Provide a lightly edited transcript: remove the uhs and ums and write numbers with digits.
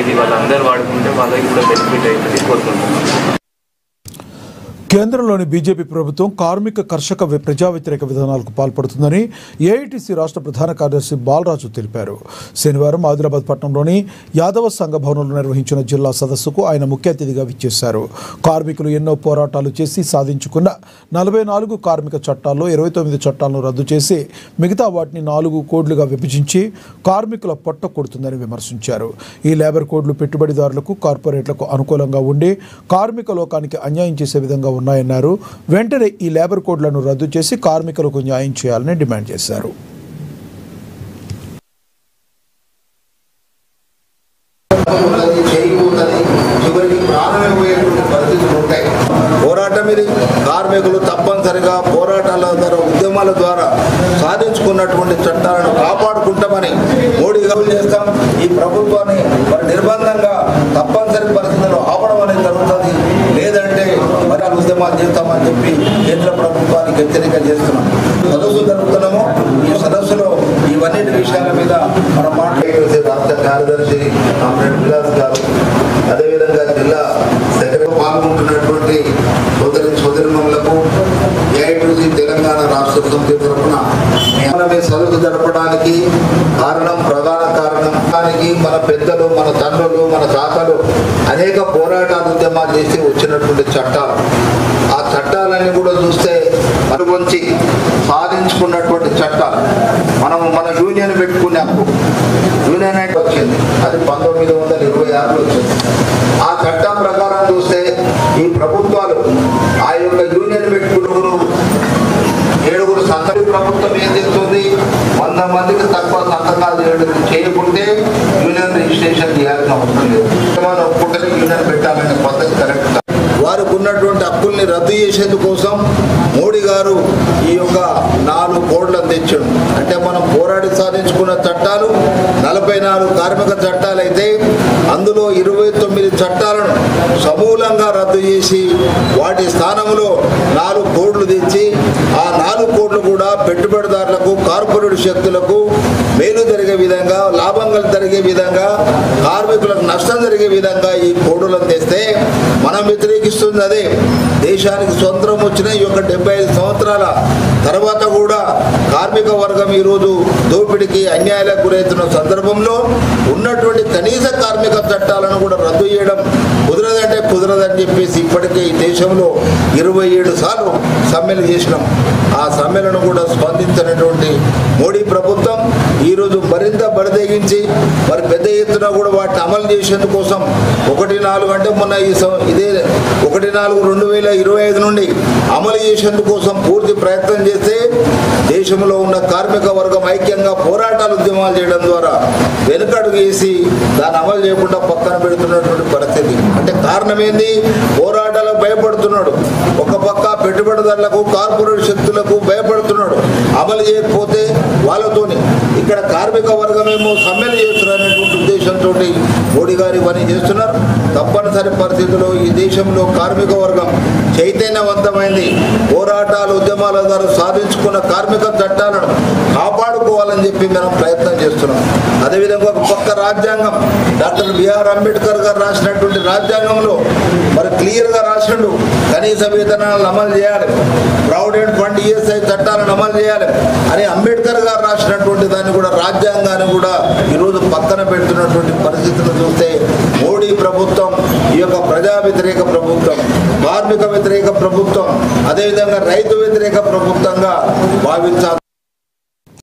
ఇది వాళ్ళందరూ వాడుకుంటే వాళ్ళకి కూడా బెనిఫిట్ అవుతుంది కోరుకుంటున్నాం. కేంద్రంలోని బీజేపీ ప్రభుత్వం కార్మిక కర్షక ప్రజా వ్యతిరేక విధానాలకు పాల్పడుతుందని ఏఐటీసీ రాష్ట్ర ప్రధాన కార్యదర్శి బాలరాజు తెలిపారు. శనివారం ఆదిలాబాద్ పట్టణంలోని యాదవ సంఘ భవనంలో నిర్వహించిన జిల్లా సదస్సుకు ఆయన ముఖ్య అతిథిగా విచ్చేశారు. కార్మికులు ఎన్నో పోరాటాలు చేసి సాధించుకున్న 44 కార్మిక చట్టాల్లో 29 చట్టాలను రద్దు చేసి మిగతా వాటిని 4 కోడ్లుగా విభజించి కార్మికుల పొట్ట కొడుతుందని విమర్శించారు. ఈ లేబర్ కోడ్లు పెట్టుబడిదారులకు కార్పొరేట్లకు అనుకూలంగా ఉండి కార్మిక లోకానికి అన్యాయం చేసే విధంగా ఉన్నాయన్నారు. వెంటనే ఈ లేబర్ కోడ్లను రద్దు చేసి కార్మికులకు న్యాయం చేయాలని డిమాండ్ చేశారు. పోరాటం ఇది. కార్మికులు తప్పనిసరిగా పోరాటాల ద్వారా ఉద్యమాల ద్వారా సాధించుకున్నటువంటి చట్టాలను కాపాడుకుంటామని మోడీ గారు చేస్తాం. ఈ ప్రభుత్వాన్ని మరి నిర్బంధంగా తప్పనిసరి పరిస్థితుల్లో ఆపడం అనేది జరుగుతుంది. లేదంటే మరి ఉద్యమాలు చేస్తామని చెప్పి కేంద్ర ప్రభుత్వానికి హెచ్చరిక చేస్తున్నాం. సదస్సు జరుగుతున్నాము. ఈ సదస్సులో ఇవన్నిటి విషయాల మీద మనం మాట్లాడే రాష్ట్ర కార్యదర్శి విలాస్ గారు, అదేవిధంగా జిల్లా సెక్రటరీ పాల్గొంటున్నటువంటి సోదరిమణులకు ఏఐటీసీ తెలంగాణ రాష్ట్ర సమితి తరఫున సదస్సు జరపడానికి ప్రధాన కారణం మన పెద్దలు, మన తండ్రులు, మన తాతలు అనేక పోరాటాలు ఉద్యమాలు చేసి వచ్చినటువంటి చట్టాలు. ఆ చట్టాలన్నీ కూడా చూస్తే మరుగుంచి సాధించుకున్నటువంటి చట్టాలు. మన యూనియన్ పెట్టుకునే హక్కు యూనియన్ యాక్ట్ వచ్చింది, అది 1926లో వచ్చింది. ఆ చట్టం ప్రకారం చూస్తే ఈ ప్రభుత్వాలు ఆ యొక్క యూనియన్ పెట్టుకున్న 7 సంతకాలు ప్రభుత్వం ఏం చేస్తుంది, 100 మందికి తక్కువ సంతకాలు చేయకుంటే యూనియన్ రిజిస్ట్రేషన్ చేయాల్సిన అవసరం లేదు. మనం ఒప్పుకుంటే యూనియన్ పెట్టాలనే పద్ధతి కరెక్ట్. వారికి ఉన్నటువంటి హక్కుల్ని రద్దు చేసేందుకోసం మోడీ గారు ఈ యొక్క 4 కోడ్లను తెచ్చాడు. అంటే మనం పోరాడి సాధించుకున్న చట్టాలు 44 కార్మిక చట్టాలు అయితే అందులో 29 చట్టాలను సమూలంగా రద్దు చేసి వాటి స్థానంలో 4 కోడ్లు తెచ్చి ఆ 4 కోడ్లు కూడా పెట్టుబడిదారులకు, కార్పొరేట్ శక్తులకు మేలు జరిగే విధంగా, లాభం జరిగే విధంగా, కార్మికులకు నష్టం జరిగే విధంగా ఈ కోడ్లను తెస్తే మనం వ్యతిరేకిస్తుంది అదే. దేశానికి స్వతంత్రం వచ్చిన ఈ యొక్క 75 సంవత్సరాల తర్వాత కూడా కార్మిక వర్గం ఈరోజు దోపిడికి, అన్యాయాలకు గురవుతున్న సందర్భంలో ఉన్నటువంటి కనీస కార్మిక చట్టాలను కూడా రద్దు చేయడం కుదరదని చెప్పేసి ఇప్పటికే ఈ దేశంలో 27 సార్లు సమ్మెలు చేసినాం. ఆ సమ్మెలను కూడా స్పందించినటువంటి మోడీ ప్రభుత్వం ఈరోజు మరింత బరిదెగించి మరి పెద్ద ఎత్తున కూడా వాటిని అమలు చేసేందుకోసం 1-4 అంటే మొన్న ఇదే 1-4-2025 నుండి అమలు చేసేందుకోసం పూర్తి ప్రయత్నం చేస్తే దేశంలో ఉన్న కార్మిక వర్గం ఐక్యంగా పోరాటాలు, ఉద్యమాలు చేయడం ద్వారా వెనుకడుగు వేసి దాన్ని అమలు చేయకుండా పక్కన పెడుతున్నటువంటి పరిస్థితి. అంటే కారణం ఏంది? పోరాటాలకు భయపడుతున్నాడు. ఒక పక్క పెట్టుబడిదారులకు, కార్పొరేట్ శక్తులకు భయపడుతున్నాడు. అమలు చేయకపోతే వాళ్ళతోని ఇక్కడ కార్మిక వర్గమేమో సమ్మెలు చేస్తున్నారనేటువంటి ఉద్దేశంతో మోడీ గారు పని చేస్తున్నారు. తప్పనిసరి పరిస్థితుల్లో ఈ దేశంలో కార్మిక వర్గం చైతన్యవంతమైంది. పోరాటాలు, ఉద్యమాల ద్వారా సాధించుకున్న కార్మిక చట్టాలను కాపాడుకోవాలని చెప్పి మనం ప్రయత్నం చేస్తున్నాం. అదేవిధంగా ఒక పక్క రాజ్యాంగం, డాక్టర్ బిఆర్ అంబేద్కర్ గారు రాసినటువంటి రాజ్యాంగంలో మరి క్లియర్గా రాసిండు, కనీస వేతనాలను అమలు చేయాలి, ప్రావిడెంట్ ఫండ్, ఈఎస్ఐ చట్టాలను అమలు చేయాలి అని అంబేద్కర్ గారు రాసినటువంటి దాన్ని కూడా, రాజ్యాంగాన్ని కూడా ఈరోజు పక్కన పెడుతున్నటువంటి పరిస్థితులు చూస్తే మోడీ ప్రభుత్వం ఈ యొక్క ప్రజా వ్యతిరేక ప్రభుత్వం, కార్మిక వ్యతిరేక ప్రభుత్వం, అదేవిధంగా రైతు వ్యతిరేక ప్రభుత్వంగా భావించాలి.